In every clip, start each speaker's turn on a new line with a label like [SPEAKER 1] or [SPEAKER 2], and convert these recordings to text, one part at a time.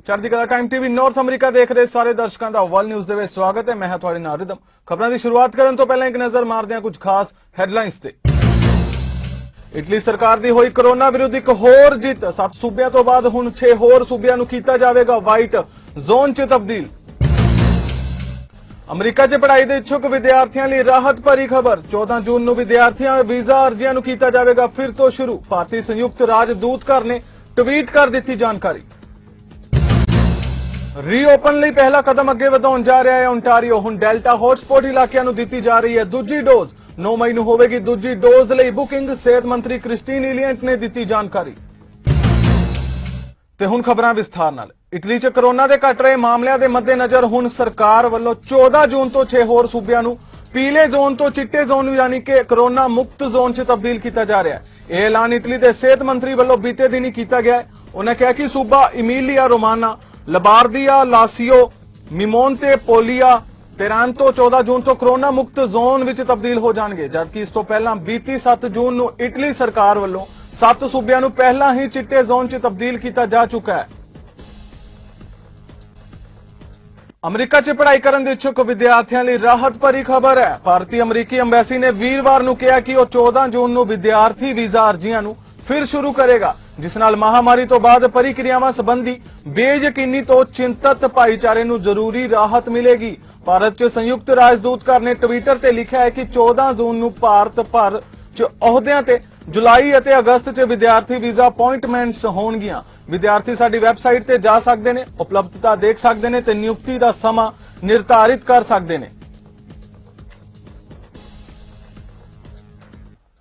[SPEAKER 1] Chardikla time TV north America देख रहे सारे दर्शकों का वर्ल्ड न्यूज़ ਦੇ स्वागत है। मैं ਹਾਂ ਤੁਹਾਡੇ ਨਾਲ ਰਿਦਮ। ਖਬਰਾਂ ਦੀ ਸ਼ੁਰੂਆਤ ਕਰਨ ਤੋਂ ਪਹਿਲਾਂ ਇੱਕ ਨਜ਼ਰ ਮਾਰਦੇ ਹਾਂ ਕੁਝ ਖਾਸ ਹੈਡਲਾਈਨਸ ਤੇ। ਇਟਲੀ ਸਰਕਾਰ ਦੀ ਹੋਈ ਕਰੋਨਾ ਵਿਰੁੱਧ ਇੱਕ ਹੋਰ ਜਿੱਤ। 7 ਸੂਬਿਆਂ ਤੋਂ ਬਾਅਦ ਹੁਣ 6 ਹੋਰ ਸੂਬਿਆਂ ਨੂੰ ਕੀਤਾ ਜਾਵੇਗਾ ਵਾਈਟ ਜ਼ੋਨ 'ਚ ਤਬਦੀਲ। ਅਮਰੀਕਾ 'ਚ ਪੜ੍ਹਾਈ ਦੇ ਇੱਛੁਕ ਵਿਦਿਆਰਥੀਆਂ ਲਈ ਰਾਹਤ ਭਰੀ ਖਬਰ। 14 ਜੂਨ ਨੂੰ ਵਿਦਿਆਰਥੀਆਂ ਵੀਜ਼ਾ ਅਰਜ਼ੀਆਂ ਨੂੰ ਕੀਤਾ ਜਾਵੇਗਾ ਫਿਰ ਤੋਂ ਸ਼ੁਰੂ। ਭਾਰਤੀ ਸੰਯੁਕਤ ਰਾਜ ਦੂਤਘਰ ਨੇ ਟਵੀਟ ਕਰ ਦਿੱਤੀ ਜਾਣਕਾਰੀ। ਰੀਓਪਨ ਲਈ ਪਹਿਲਾ ਕਦਮ ਅੱਗੇ ਵਧਾਉਣ ਜਾ ਰਿਹਾ ਹੈ ਓਨਟਾਰੀਓ। ਹੁਣ ਡੈਲਟਾ ਹੌਟਸਪੌਟ ਇਲਾਕਿਆਂ ਨੂੰ ਦਿੱਤੀ ਜਾ ਰਹੀ ਹੈ ਦੂਜੀ ਡੋਜ਼। 9 ਮਈ ਨੂੰ ਹੋਵੇਗੀ ਦੂਜੀ ਡੋਜ਼ ਲਈ ਬੁਕਿੰਗ। ਸਿਹਤ ਮੰਤਰੀ ਕ੍ਰਿਸਟੀਨ ਇਲੀਅੰਟ ਨੇ ਦਿੱਤੀ ਜਾਣਕਾਰੀ। ਤੇ ਹੁਣ ਖਬਰਾਂ ਵਿਸਥਾਰ ਨਾਲ। ਇਟਲੀ 'ਚ ਕਰੋਨਾ ਦੇ ਘਟ ਰਹੇ ਮਾਮਲਿਆਂ ਦੇ ਮੱਦੇਨਜ਼ਰ ਹੁਣ ਸਰਕਾਰ ਵੱਲੋਂ 14 ਜੂਨ ਤੋਂ 6 ਹੋਰ ਸੂਬਿਆਂ ਨੂੰ ਪੀਲੇ ਜ਼ੋਨ ਤੋਂ ਚਿੱਟੇ ਜ਼ੋਨ ਯਾਨੀ ਕਿ ਕਰੋਨਾ ਮੁਕਤ ਜ਼ੋਨ 'ਚ ਤਬਦੀਲ ਕੀਤਾ ਜਾ ਰਿਹਾ ਹੈ। ਇਹ ਐਲਾਨ ਇਟਲੀ ਦੇ ਸਿਹਤ ਮੰਤਰੀ ਵੱਲੋਂ ਬੀਤੇ ਦਿਨੀ ਕੀਤਾ ਗਿਆ ਹੈ। ਉਹਨਾਂ ਕਿਹਾ ਕਿ ਸੂਬਾ ਇਮੀਲੀਆ ਰੋਮਾਨਾ, ਲਬਾਰਦੀਆ, ਲਾਸੀਓ, ਮਿਮੋਨਤੇ, ਪੋਲੀਆ, ਟੈਰਾਂਟੋ 14 ਜੂਨ ਤੋਂ ਕਰੋਨਾ ਮੁਕਤ ਜ਼ੋਨ ਵਿੱਚ ਤਬਦੀਲ ਹੋ ਜਾਣਗੇ, ਜਦਕਿ ਇਸ ਤੋਂ ਪਹਿਲਾਂ ਬੀਤੀ 7 ਜੂਨ ਨੂੰ ਇਟਲੀ ਸਰਕਾਰ ਵੱਲੋਂ 7 ਸੂਬਿਆਂ ਨੂੰ ਪਹਿਲਾਂ ਹੀ ਚਿੱਟੇ ਜ਼ੋਨ 'ਚ ਤਬਦੀਲ ਕੀਤਾ ਜਾ ਚੁੱਕਾ ਹੈ। ਅਮਰੀਕਾ 'ਚ ਪੜ੍ਹਾਈ ਕਰਨ ਦੇ ਇੱਛੁਕ ਵਿਦਿਆਰਥੀਆਂ ਲਈ ਰਾਹਤ ਭਰੀ ਖਬਰ ਹੈ। ਭਾਰਤੀ ਅਮਰੀਕੀ ਐਮਬੈਸੀ ਨੇ ਵੀਰਵਾਰ ਨੂੰ ਕਿਹਾ ਕਿ ਉਹ 14 ਜੂਨ ਨੂੰ ਵਿਦਿਆਰਥੀ ਵੀਜ਼ਾ ਅਰਜ਼ੀਆਂ ਨੂੰ ਫਿਰ ਸ਼ੁਰੂ ਕਰੇਗਾ, ਜਿਸ ਨਾਲ ਮਹਾਮਾਰੀ ਤੋਂ ਬਾਅਦ ਪ੍ਰਕਿਰਿਆਵਾਂ ਸੰਬੰਧੀ ਬੇਯਕੀਨੀ ਤੋਂ ਚਿੰਤਤ ਭਾਈਚਾਰੇ ਨੂੰ ਜ਼ਰੂਰੀ ਰਾਹਤ ਮਿਲੇਗੀ। ਭਾਰਤ 'ਚ ਸੰਯੁਕਤ ਰਾਜ ਦੂਤਘਰ ਨੇ ਟਵਿੱਟਰ ਤੇ ਲਿਖਿਆ ਹੈ ਕਿ 14 ਜੂਨ ਨੂੰ ਭਾਰਤ ਭਰ 'ਚ ਅਹੁਦਿਆਂ ਤੇ ਜੁਲਾਈ ਅਤੇ ਅਗਸਤ 'ਚ ਵਿਦਿਆਰਥੀ ਵੀਜ਼ਾ ਅਪਾਇੰਟਮੈਂਟਸ ਹੋਣਗੀਆਂ। ਵਿਦਿਆਰਥੀ ਸਾਡੀ ਵੈਬਸਾਈਟ ਤੇ ਜਾ ਸਕਦੇ ਨੇ, ਉਪਲਬਧਤਾ ਦੇਖ ਸਕਦੇ ਨੇ ਤੇ ਨਿਯੁਕਤੀ ਦਾ ਸਮਾਂ ਨਿਰਧਾਰਿਤ ਕਰ ਸਕਦੇ ਨੇ।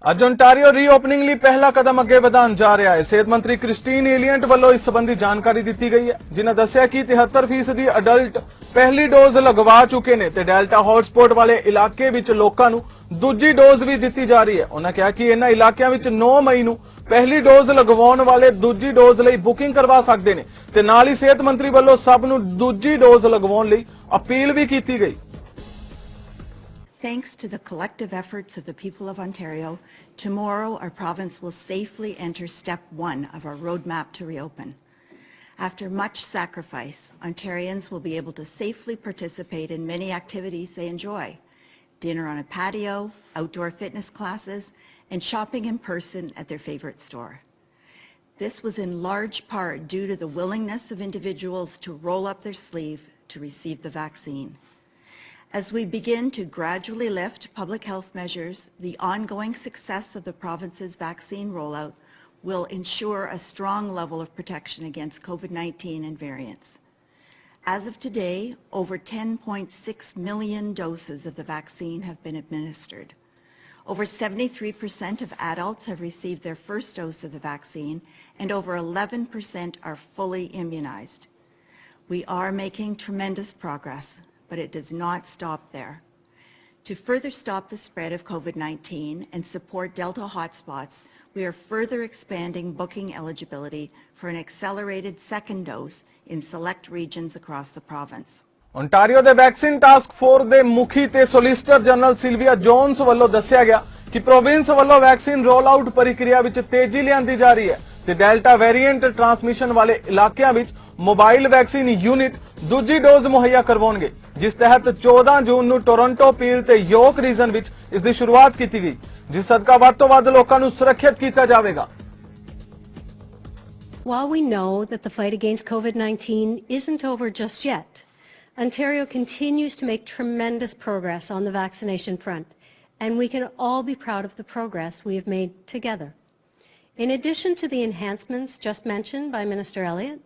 [SPEAKER 1] ਅੱਜ ਓਨਟਾਰੀਓ ਰੀਓਪਨਿੰਗ ਲਈ ਪਹਿਲਾ ਕਦਮ ਅੱਗੇ ਵਧਾਉਣ ਜਾ ਰਿਹਾ ਹੈ। ਸਿਹਤ ਮੰਤਰੀ ਕ੍ਰਿਸਟੀਨ ਇਲੀਅੰਟ ਵੱਲੋਂ ਇਸ ਸੰਬੰਧੀ ਜਾਣਕਾਰੀ ਦਿੱਤੀ ਗਈ ਹੈ, ਜਿਨ੍ਹਾਂ ਦੱਸਿਆ ਕਿ 73% ਅਡਲਟ ਪਹਿਲੀ ਡੋਜ਼ ਲਗਵਾ ਚੁੱਕੇ ਨੇ ਤੇ ਡੈਲਟਾ ਹੌਟਸਪੌਟ ਵਾਲੇ ਇਲਾਕੇ ਵਿੱਚ ਲੋਕਾਂ ਨੂੰ ਦੂਜੀ ਡੋਜ਼ ਵੀ ਦਿੱਤੀ ਜਾ ਰਹੀ ਹੈ। ਉਹਨਾਂ ਕਿਹਾ ਕਿ ਇਹਨਾਂ ਇਲਾਕਿਆਂ ਵਿੱਚ 9 ਮਈ ਨੂੰ ਪਹਿਲੀ ਡੋਜ਼ ਲਗਵਾਉਣ ਵਾਲੇ ਦੂਜੀ ਡੋਜ਼ ਲਈ ਬੁਕਿੰਗ ਕਰਵਾ ਸਕਦੇ ਨੇ ਤੇ ਨਾਲ ਹੀ ਸਿਹਤ ਮੰਤਰੀ ਵੱਲੋਂ ਸਭ ਨੂੰ ਦੂਜੀ ਡੋਜ਼ ਲਗਵਾਉਣ ਲਈ ਅਪੀਲ ਵੀ ਕੀਤੀ ਗਈ।
[SPEAKER 2] Thanks to the collective efforts of the people of Ontario, tomorrow our province will safely enter step 1 of our roadmap to reopen. After much sacrifice, Ontarians will be able to safely participate in many activities they enjoy: dinner on a patio, outdoor fitness classes, and shopping in person at their favorite store. This was in large part due to the willingness of individuals to roll up their sleeve to receive the vaccine. As we begin to gradually lift public health measures, the ongoing success of the province's vaccine rollout will ensure a strong level of protection against COVID-19 and variants. As of today, over 10.6 million doses of the vaccine have been administered. Over 73% of adults have received their first dose of the vaccine, and over 11% are fully immunized. We are making tremendous progress, but it does not stop there. To further stop the spread of COVID-19 and support Delta hotspots, we are further expanding booking eligibility for an accelerated second dose in select regions across the province.
[SPEAKER 1] Ontario ਦੇ vaccine task force ਦੇ ਮੁਖੀ ਤੇ solicitor general ਸਿਲਵੀਆ Jones ਵੱਲੋਂ ਦੱਸਿਆ ਗਿਆ ਕਿ province ਵੱਲੋਂ vaccine role out ਪ੍ਰਕਿਰਿਆ ਵਿੱਚ ਤੇਜ਼ੀ ਲਿਆਂਦੀ ਜਾ ਰਹੀ ਹੈ ਤੇ ਡੈਲਟਾ ਵੇਰੀਐਂਟ ਟ੍ਰਾਂਸਮਿਸ਼ਨ ਵਾਲੇ ਇਲਾਕਿਆਂ ਵਿੱਚ ਮੋਬਾਈਲ ਵੈਕਸੀਨ ਯੂਨਿਟ ਦੂਜੀ ਡੋਜ਼ ਮੁਹੱਈਆ ਕਰਵਾਉਣਗੇ, ਜਿਸ ਤਹਿਤ 14 ਜੂਨ ਨੂੰ ਟੋਰਾਂਟੋ, ਪੀਲ ਤੇ ਯੋਰਕ ਰੀਜਨ ਵਿੱਚ ਇਸ ਦੀ ਸ਼ੁਰੂਆਤ ਕੀਤੀ ਗਈ, ਜਿਸ ਸਦਕਾ ਵੱਧ ਤੋਂ ਵੱਧ ਲੋਕਾਂ ਨੂੰ ਸੁਰੱਖਿਅਤ ਕੀਤਾ ਜਾਵੇਗਾ।
[SPEAKER 3] While we know that the fight against COVID-19 isn't over just yet, Ontario continues to make tremendous progress on the vaccination front, and we can all be proud of the progress we have made together. In addition to the enhancements just mentioned by Minister Elliott,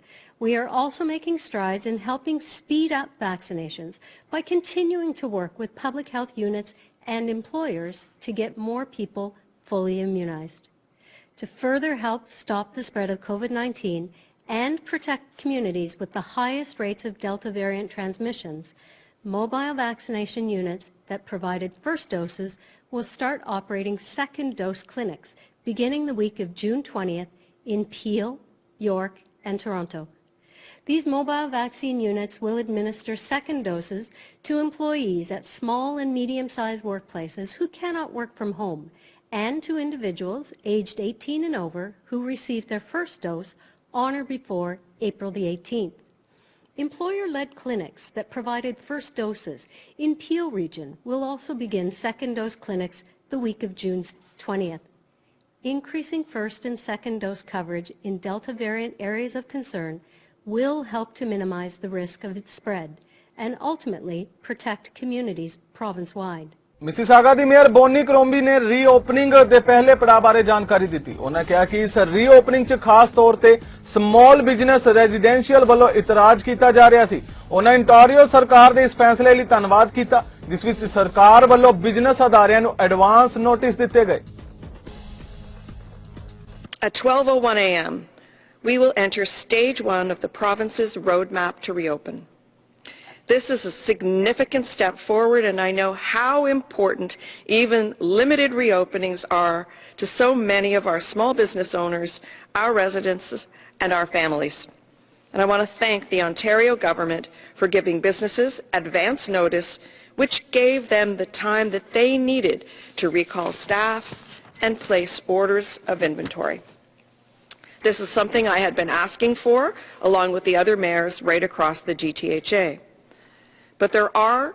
[SPEAKER 3] we are also making strides in helping speed up vaccinations by continuing to work with public health units and employers to get more people fully immunized. To further help stop the spread of COVID-19 and protect communities with the highest rates of Delta variant transmissions, mobile vaccination units that provided first doses will start operating second dose clinics beginning the week of June 20th in Peel, York, and Toronto. These mobile vaccine units will administer second doses to employees at small and medium-sized workplaces who cannot work from home, and to individuals aged 18 and over who received their first dose on or before April the 18th. Employer-led clinics that provided first doses in Peel region will also begin second dose clinics the week of June 20th. Increasing first and second dose coverage in Delta variant areas of concern will help to minimize the risk of its spread and ultimately protect communities province-wide.
[SPEAKER 1] Mississauga the mayor Boney ਕਰੋਂਬੀ ਨੇ ਰੀਓਪਨਿੰਗ ਦੇ ਪਹਿਲੇ ਪੜਾਅ ਬਾਰੇ ਜਾਣਕਾਰੀ ਦਿੱਤੀ। ਉਹਨਾਂ ਕਿਹਾ ਕਿ ਇਸ ਰੀਓਪਨਿੰਗ 'ਚ ਖਾਸ ਤੌਰ ਤੇ ਸਮਾਲ ਬਿਜ਼ਨਸ ਰੈਜ਼ੀਡੈਂਸ਼ੀਅਲ ਵੱਲੋਂ ਇਤਰਾਜ਼ ਕੀਤਾ ਜਾ ਰਿਹਾ ਸੀ। ਉਹਨਾਂ ਇੰਟੋਰੀਓ ਸਰਕਾਰ ਦੇ ਇਸ ਫੈਸਲੇ ਲਈ ਧੰਨਵਾਦ ਕੀਤਾ ਜਿਸ ਵਿੱਚ ਸਰਕਾਰ ਵੱਲੋਂ ਬਿਜ਼ਨਸ ਅਦਾਰਿਆਂ ਨੂੰ ਐਡਵਾਂਸ ਨੋਟਿਸ ਦਿੱਤੇ ਗਏ।
[SPEAKER 4] At 12:01 a.m., we will enter stage 1 of the province's roadmap to reopen. This is a significant step forward, and I know how important even limited reopenings are to so many of our small business owners, our residents, and our families. And I want to thank the Ontario government for giving businesses advance notice, which gave them the time that they needed to recall staff and place orders of inventory. This is something I had been asking for, along with the other mayors right across the GTHA. But there are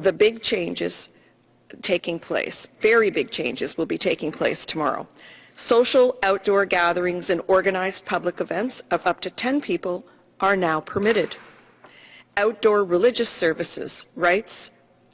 [SPEAKER 4] the big changes taking place. Very big changes will be taking place tomorrow. Social outdoor gatherings and organized public events of up to 10 people are now permitted. Outdoor religious services, rites,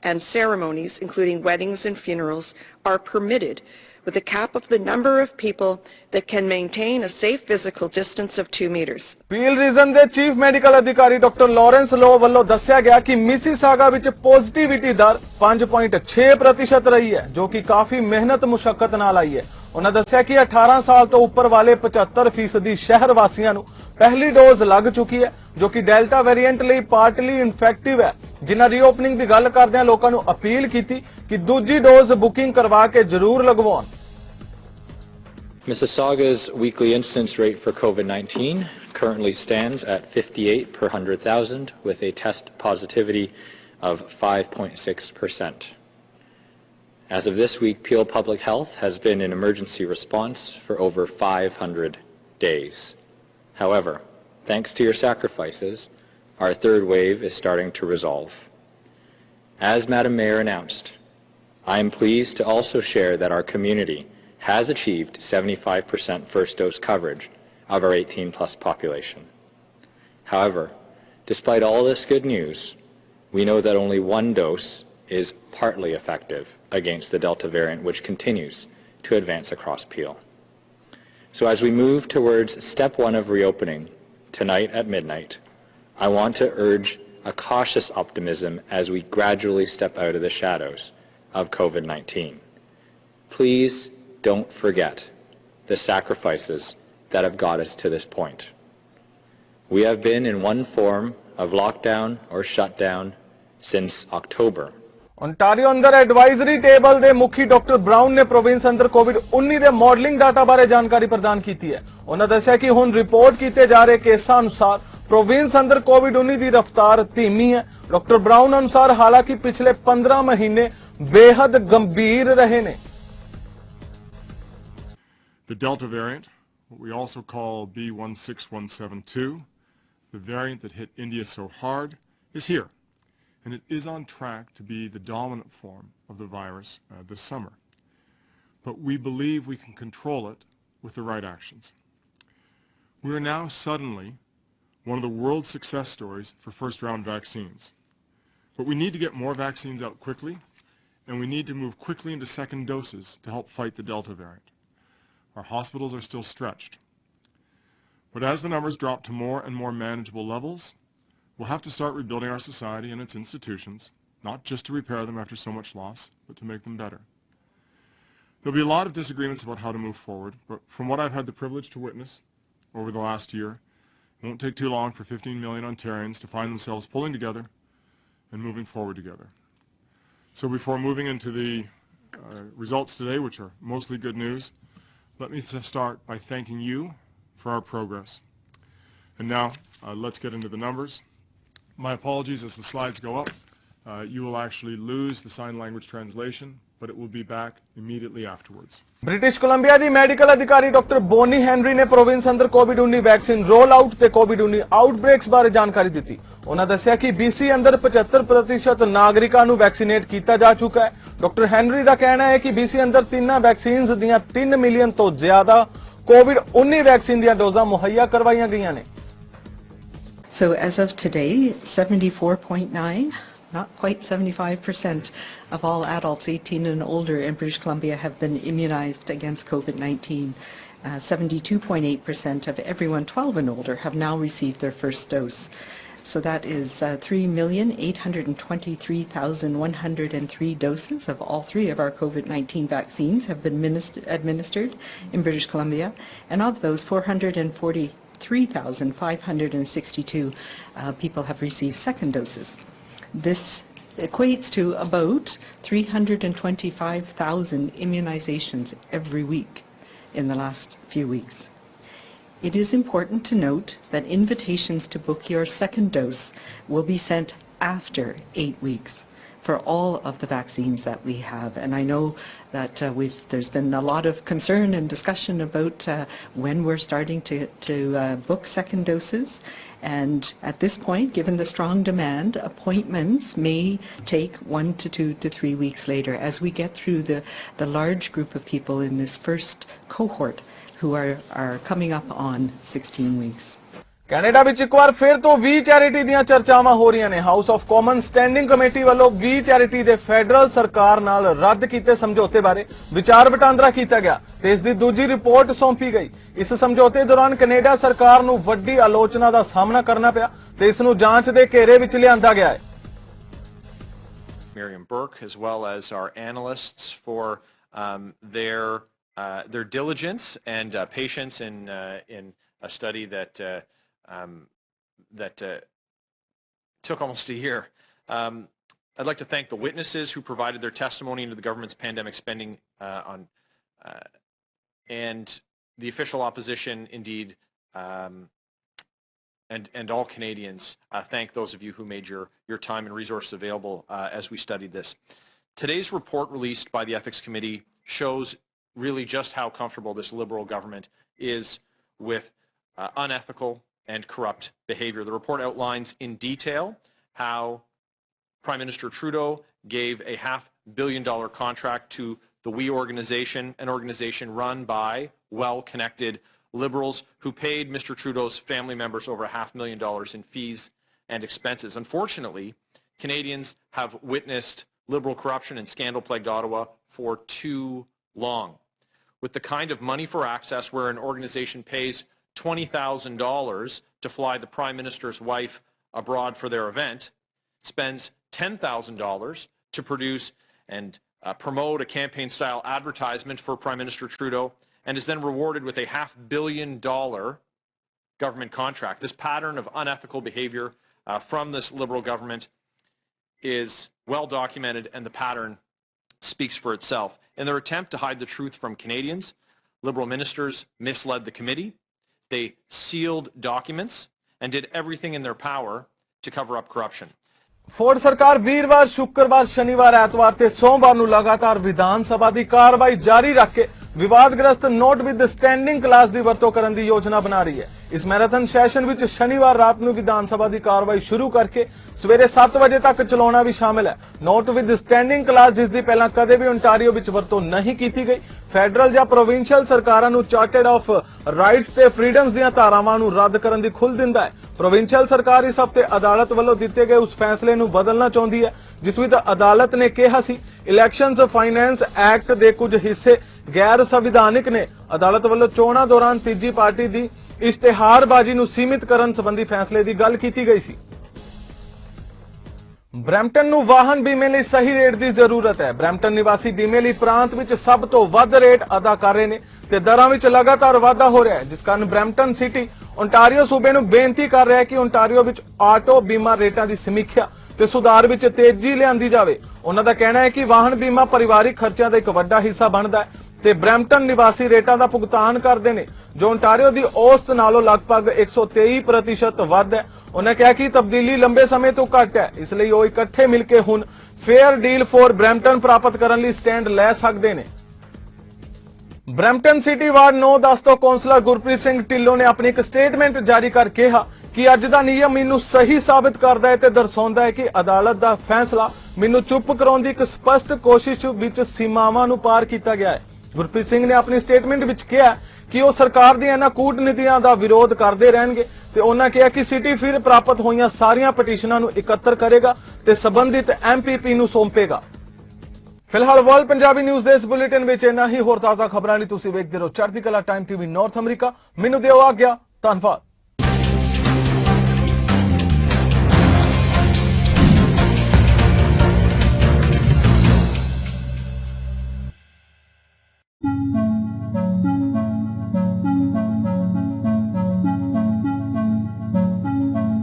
[SPEAKER 4] and ceremonies, including weddings and funerals, are permitted with a cap of the number of people that can maintain a safe physical distance of 2 meters.
[SPEAKER 1] Peel region ਦੇ chief medical ਅਧਿਕਾਰੀ doctor Lawrence Loh ਵੱਲੋਂ ਦੱਸਿਆ ਗਿਆ ਕਿ Mississauga ਵਿੱਚ positivity ਦਰ 5.6% ਰਹੀ ਹੈ ਜੋ ਕਿ ਕਾਫੀ ਮਿਹਨਤ ਮੁਸ਼ੱਕਤ ਨਾਲ ਆਈ ਹੈ। ਉਹਨਾਂ ਦੱਸਿਆ ਕਿ 18 ਸਾਲ ਤੋਂ ਉੱਪਰ ਵਾਲੇ 75% ਸ਼ਹਿਰ ਵਾਸੀਆਂ ਨੂੰ ਪਹਿਲੀ ਡੋਜ਼ ਲੱਗ ਚੁੱਕੀ ਹੈ ਜੋ ਕਿ ਡੈਲਟਾ ਵੇਰੀਐਂਟ ਲਈ ਪਾਰਟਲੀ ਇਨਫੈਕਟਿਵ ਹੈ। ਜਿਨ੍ਹਾਂ ਰੀਓਪਨਿੰਗ ਦੀ ਗੱਲ ਕਰਦਿਆਂ ਲੋਕਾਂ ਨੂੰ ਅਪੀਲ ਕੀਤੀ ਕਿ ਦੂਜੀ ਡੋਜ਼ ਬੁਕਿੰਗ ਕਰਵਾ ਕੇ ਜ਼ਰੂਰ ਲਗਵਾਉਣ।
[SPEAKER 5] Mississauga's weekly incidence rate for COVID-19 currently stands at 58 per 100,000 with a test positivity of 5.6%. As of this week, Peel Public Health has been in emergency response for over 500 days. However, thanks to your sacrifices, our third wave is starting to resolve. As Madam Mayor announced, I am pleased to also share that our community has achieved 75% first dose coverage of our 18+ population. However, despite all this good news, we know that only one dose is partly effective against the Delta variant, which continues to advance across Peel. So as we move towards step 1 of reopening tonight at midnight, I want to urge a cautious optimism as we gradually step out of the shadows of COVID-19. Please don't forget the sacrifices that have got us to this point. We have been in one form of lockdown or shutdown since October.
[SPEAKER 1] Ontario ਅੰਦਰ advisory table ਦੇ ਮੁਖੀ doctor brown ਨੇ province ਅੰਦਰ ਕੋਵਿਡ-19 ਦੇ modelling data ਬਾਰੇ ਜਾਣਕਾਰੀ ਪ੍ਰਦਾਨ ਕੀਤੀ ਹੈ। ਉਹਨਾਂ ਦੱਸਿਆ ਕਿ ਹੁਣ ਰਿਪੋਰਟ ਕੀਤੇ ਜਾ ਰਹੇ ਕੇਸਾਂ ਅਨੁਸਾਰ ਪ੍ਰੋਵਿੰਸ ਅੰਦਰ ਕੋਵਿਡ-19 ਦੀ ਰਫ਼ਤਾਰ ਧੀਮੀ ਹੈ। ਡਾਕਟਰ ਬ੍ਰਾਊਨ ਅਨੁਸਾਰ ਹਾਲਾਂਕਿ ਪਿਛਲੇ 15 ਮਹੀਨੇ ਬੇहद ਗੰਭੀਰ ਰਹੇ ਨੇ।
[SPEAKER 6] The Delta variant, what we also call B16172, the variant that hit India so hard, is here. And it is on track to be the dominant form of the virus this summer. But we believe we can control it with the right actions. We are now suddenly one of the world's success stories for first-round vaccines. But we need to get more vaccines out quickly, and we need to move quickly into second doses to help fight the Delta variant. Our hospitals are still stretched. But as the numbers drop to more and more manageable levels, we'll have to start rebuilding our society and its institutions, not just to repair them after so much loss, but to make them better. There'll be a lot of disagreements about how to move forward, but from what I've had the privilege to witness over the last year, it won't take too long for 15 million Ontarians to find themselves pulling together and moving forward together. So before moving into the results today, which are mostly good news, let me start by thanking you for our progress. And now, let's get into the numbers. My apologies as the slides go up. You will actually lose the sign language translation but it will be back immediately afterwards.
[SPEAKER 1] British Columbia ਦੀ medical ਅਧਿਕਾਰੀ doctor Bonnie Henry ਨੇ province ਅੰਦਰ ਕੋਵਿਡ-19 vaccine role out ਤੇ ਕੋਵਿਡ-19 ਆਊਟਬ੍ਰੇਕਸ ਬਾਰੇ ਜਾਣਕਾਰੀ ਦਿੱਤੀ। ਉਹਨਾਂ ਦੱਸਿਆ ਕਿ BC ਅੰਦਰ 75% ਨਾਗਰਿਕਾਂ ਨੂੰ ਵੈਕਸੀਨੇਟ ਕੀਤਾ ਜਾ ਚੁੱਕਾ ਹੈ। ਡਾਕਟਰ ਹੈਨਰੀ ਦਾ ਕਹਿਣਾ ਹੈ ਕਿ BC ਅੰਦਰ ਤਿੰਨਾਂ ਵੈਕਸੀਨਸ ਦੀਆਂ 3 ਮਿਲੀਅਨ ਤੋਂ ਜ਼ਿਆਦਾ ਕੋਵਿਡ-19 ਵੈਕਸੀਨ ਦੀਆਂ ਡੋਜ਼ਾਂ ਮੁਹੱਈਆ ਕਰਵਾਈਆਂ ਗਈਆਂ ਨੇ।
[SPEAKER 7] So as of today, 74.9, not quite 75% of all adults 18 and older in British Columbia have been immunized against COVID-19. 72.8% of everyone 12 and older have now received their first dose. So that is 3,823,103 doses of all three of our COVID-19 vaccines have been administered in British Columbia, and of those 443,562 people have received second doses. This equates to about 325,000 immunizations every week in the last few weeks. It is important to note that invitations to book your second dose will be sent after 8 weeks for all of the vaccines that we have. And I know that there's been a lot of concern and discussion about when we're starting to book second doses. And at this point, given the strong demand, appointments may take 1 to 2 to 3 weeks later as we get through the large group of people in this first cohort who are coming up on 16 weeks.
[SPEAKER 1] Canada ਵਿੱਚ ਇੱਕ ਵਾਰ ਫਿਰ ਤੋਂ 20 charity ਦੀਆਂ ਚਰਚਾਵਾਂ ਹੋ ਰਹੀਆਂ ਨੇ। House of common standing committee ਵੱਲੋਂ 20 charity ਦੇ ਫੈਡਰਲ ਸਰਕਾਰ ਨਾਲ ਰੱਦ ਕੀਤੇ ਸਮਝੌਤੇ ਬਾਰੇ ਵਿਚਾਰ ਵਟਾਂਦਰਾ ਕੀਤਾ ਗਿਆ ਤੇ ਇਸ ਦੀ ਦੂਜੀ ਰਿਪੋਰਟ ਸੌਂਪੀ ਗਈ। ਇਸ ਸਮਝੌਤੇ ਦੌਰਾਨ ਕੈਨੇਡਾ ਸਰਕਾਰ ਨੂੰ ਵੱਡੀ ਆਲੋਚਨਾ ਦਾ ਸਾਹਮਣਾ ਕਰਨਾ ਪਿਆ ਤੇ ਇਸ ਨੂੰ ਜਾਂਚ ਦੇ ਘੇਰੇ ਵਿੱਚ ਲਿਆਂਦਾ ਗਿਆ ਹੈ।
[SPEAKER 8] Miriam Burke, as well as our analysts, for their diligence and patience in a study that took almost a year. I'd like to thank the witnesses who provided their testimony into the government's pandemic spending and the official opposition, indeed, and all Canadians. Thank those of you who made your time and resources available as we studied this. Today's report released by the Ethics Committee shows really just how comfortable this Liberal government is with unethical and corrupt behavior. The report outlines in detail how Prime Minister Trudeau gave a $500 million contract to the We organization, an organization run by well-connected Liberals who paid Mr. Trudeau's family members over $500,000 in fees and expenses. Unfortunately, Canadians have witnessed Liberal corruption and scandal-plagued Ottawa for too long. With the kind of money for access where an organization pays $20,000 to fly the Prime Minister's wife abroad for their event, spends $10,000 to produce and promote a campaign-style advertisement for Prime Minister Trudeau, and is then rewarded with a $500 million government contract. This pattern of unethical behavior from this Liberal government is well documented, and the pattern speaks for itself. In their attempt to hide the truth from Canadians, Liberal ministers misled the committee. They sealed documents and did everything in their power to cover up corruption.
[SPEAKER 1] Ford ਸਰਕਾਰ ਵੀਰਵਾਰ, ਸ਼ੁੱਕਰਵਾਰ, ਸ਼ਨੀਵਾਰ, ਐਤਵਾਰ ਤੇ ਸੋਮਵਾਰ ਨੂੰ ਲਗਾਤਾਰ ਵਿਧਾਨ ਸਭਾ ਦੀ ਕਾਰਵਾਈ ਜਾਰੀ ਰੱਖ ਕੇ ਵਿਵਾਦਗ੍ਰਸਤ ਨੋਟ ਵਿਦ ਸਟੈਂਡਿੰਗ ਕਲਾਸ ਦੀ ਵਰਤੋਂ ਕਰਨ ਦੀ ਯੋਜਨਾ ਬਣਾ ਰਹੀ ਹੈ। ਇਸ ਮੈਰਾਥਨ ਸੈਸ਼ਨ ਵਿੱਚ ਸ਼ਨੀਵਾਰ ਰਾਤ ਨੂੰ ਵਿਧਾਨ ਸਭਾ ਦੀ ਕਾਰਵਾਈ ਸ਼ੁਰੂ ਕਰਕੇ ਸਵੇਰੇ 7 ਵਜੇ ਤੱਕ ਚਲਾਉਣਾ ਵੀ ਸ਼ਾਮਿਲ ਹੈ। ਨੋਟ ਵਿਦ ਸਟੈਂਡਿੰਗ ਕਲਾਸ ਜਿਸ ਦੀ ਪਹਿਲਾਂ ਕਦੇ ਵੀ ਓਨਟਾਰੀਓ ਵਿੱਚ ਵਰਤੋਂ ਨਹੀਂ ਕੀਤੀ ਗਈ, ਫੈਡਰਲ ਜਾਂ ਪ੍ਰੋਵਿੰਸ਼ੀਅਲ ਸਰਕਾਰਾਂ ਨੂੰ ਚਾਰਟਰ ਆਫ ਰਾਈਟਸ ਤੇ ਫਰੀडम्स ਦੀਆਂ ਧਾਰਾਵਾਂ ਨੂੰ ਰੱਦ ਕਰਨ ਦੀ ਖੁੱਲ੍ਹ ਦਿੰਦਾ ਹੈ। ਪ੍ਰੋਵਿੰਸ਼ੀਅਲ ਸਰਕਾਰ ਇਸ ਹਫ਼ਤੇ ਅਦਾਲਤ ਵੱਲੋਂ ਦਿੱਤੇ ਗਏ ਉਸ ਫੈਸਲੇ ਨੂੰ ਬਦਲਣਾ ਚਾਹੁੰਦੀ ਹੈ ਜਿਸ ਵਿੱਚ ਅਦਾਲਤ ਨੇ ਕਿਹਾ ਸੀ ਇਲੈਕਸ਼ਨਜ਼ ਫਾਈਨੈਂਸ ਐਕਟ ਦੇ ਕੁਝ ਹਿੱਸੇ ਗੈਰ ਸੰਵਿਧਾਨਿਕ ਨੇ। ਅਦਾਲਤ ਵੱਲੋਂ ਚੋਣਾਂ ਦੌਰਾਨ ਤੀਜੀ ਪਾਰਟੀ ਦੀ ਇਸ਼ਤਿਹਾਰਬਾਜ਼ੀ ਨੂੰ ਸੀਮਿਤ ਕਰਨ ਸੰਬੰਧੀ ਫੈਸਲੇ ਦੀ ਗੱਲ ਕੀਤੀ ਗਈ ਸੀ। ਬਰੈਂਪਟਨ ਨੂੰ ਵਾਹਨ ਬੀਮੇ ਲਈ ਸਹੀ ਰੇਟ ਦੀ ਜ਼ਰੂਰਤ ਹੈ। ਬਰੈਂਪਟਨ ਨਿਵਾਸੀ ਬੀਮੇ ਲਈ ਪ੍ਰਾਂਤ ਵਿੱਚ ਸਭ ਤੋਂ ਵੱਧ ਰੇਟ ਅਦਾ ਕਰ ਰਹੇ ਨੇ ਤੇ ਦਰਾਂ ਵਿੱਚ ਲਗਾਤਾਰ ਵਾਧਾ ਹੋ ਰਿਹਾ ਹੈ, ਜਿਸ ਕਾਰਨ ਬਰੈਂਪਟਨ ਸਿਟੀ ਓਨਟਾਰੀਓ ਸੂਬੇ ਨੂੰ ਬੇਨਤੀ ਕਰ ਰਿਹਾ ਹੈ ਕਿ ਓਨਟਾਰੀਓ ਵਿੱਚ ਆਟੋ ਬੀਮਾ ਰੇਟਾਂ ਦੀ ਸਮੀਖਿਆ ਤੇ ਸੁਧਾਰ ਵਿੱਚ ਤੇਜ਼ੀ ਲਿਆਂਦੀ ਜਾਵੇ। ਉਹਨਾਂ ਦਾ ਕਹਿਣਾ ਹੈ ਕਿ ਵਾਹਨ ਬੀਮਾ ਪਰਿਵਾਰਿਕ ਖਰਚਿਆਂ ਦਾ ਇੱਕ ਵੱਡਾ ਹਿੱਸਾ ਬਣਦਾ ਹੈ ਤੇ ਬਰੈਂਪਟਨ ਨਿਵਾਸੀ ਰੇਟਾਂ ਦਾ ਭੁਗਤਾਨ ਕਰਦੇ ਨੇ, ਜੋ ontario ਦੀ ਔਸਤ ਨਾਲੋਂ ਲਗਭਗ 123% ਵੱਧ ਹੈ। ਉਹਨਾਂ ਕਿਹਾ ਕਿ ਤਬਦੀਲੀ ਲੰਬੇ ਸਮੇਂ ਤੋਂ ਘੱਟ ਹੈ, ਇਸ ਲਈ ਉਹ ਇਕੱਠੇ ਮਿਲ ਕੇ ਹੁਣ ਫੇਅਰ ਡੀਲ ਫॉर ਬਰੈਂਪਟਨ ਪ੍ਰਾਪਤ ਕਰਨ ਲਈ ਸਟੈਂਡ ਲੈ ਸਕਦੇ ਨੇ। ਬਰੈਂਪਟਨ ਸਿਟੀ ਵਾਰਡ 9-10 ਤੋਂ ਕੌਂਸਲਰ ਗੁਰਪ੍ਰੀਤ ਸਿੰਘ ਢਿੱਲੋਂ ਨੇ ਆਪਣੀ ਇੱਕ ਸਟੇਟਮੈਂਟ ਜਾਰੀ ਕਰ ਕਿਹਾ ਕਿ ਅੱਜ ਦਾ ਨਿਯਮ ਮੈਨੂੰ ਸਹੀ ਸਾਬਤ ਕਰਦਾ ਹੈ ਤੇ ਦਰਸਾਉਂਦਾ ਹੈ ਕਿ ਅਦਾਲਤ ਦਾ ਫੈਸਲਾ ਮੈਨੂੰ ਚੁੱਪ ਕਰਾਉਣ ਦੀ ਇੱਕ ਸਪਸ਼ਟ ਕੋਸ਼ਿਸ਼ ਵਿੱਚ ਸੀਮਾਵਾਂ ਨੂੰ ਪਾਰ ਕੀਤਾ ਗਿਆ ਹੈ। ਗੁਰਪ੍ਰੀਤ ਸਿੰਘ ਨੇ ਆਪਣੀ ਸਟੇਟਮੈਂਟ ਵਿੱਚ ਕਿਹਾ ਕਿ ਉਹ ਸਰਕਾਰ ਦੀਆਂ ਇਹਨਾਂ ਕੂਟਨੀਤੀਆਂ ਦਾ ਵਿਰੋਧ ਕਰਦੇ ਰਹਿਣਗੇ ਤੇ ਉਹਨਾਂ ਕਿਹਾ ਕਿ ਸਿਟੀ ਫਿਰ ਪ੍ਰਾਪਤ ਹੋਈਆਂ ਸਾਰੀਆਂ ਪਟੀਸ਼ਨਾਂ ਨੂੰ ਇਕੱਤਰ ਕਰੇਗਾ ਤੇ ਸੰਬੰਧਿਤ ਐਮਪੀਪੀ ਨੂੰ ਸੌਂਪੇਗਾ। ਫਿਲਹਾਲ ਵਰਲਡ ਪੰਜਾਬੀ ਨਿਊਜ਼ ਦੇ ਇਸ ਬੁਲੇਟਿਨ ਵਿੱਚ ਇੰਨਾ ਹੀ। ਹੋਰ ਤਾਜ਼ਾ ਖਬਰਾਂ ਲਈ ਤੁਸੀਂ ਵੇਖਦੇ ਰਹੋ ਚੜ੍ਹਦੀ ਕਲਾ ਟਾਈਮ ਟੀਵੀ ਨਾਰਥ ਅਮਰੀਕਾ। ਮੈਨੂੰ ਦਿਓ ਆਗਿਆ। ਧੰਨਵਾਦ।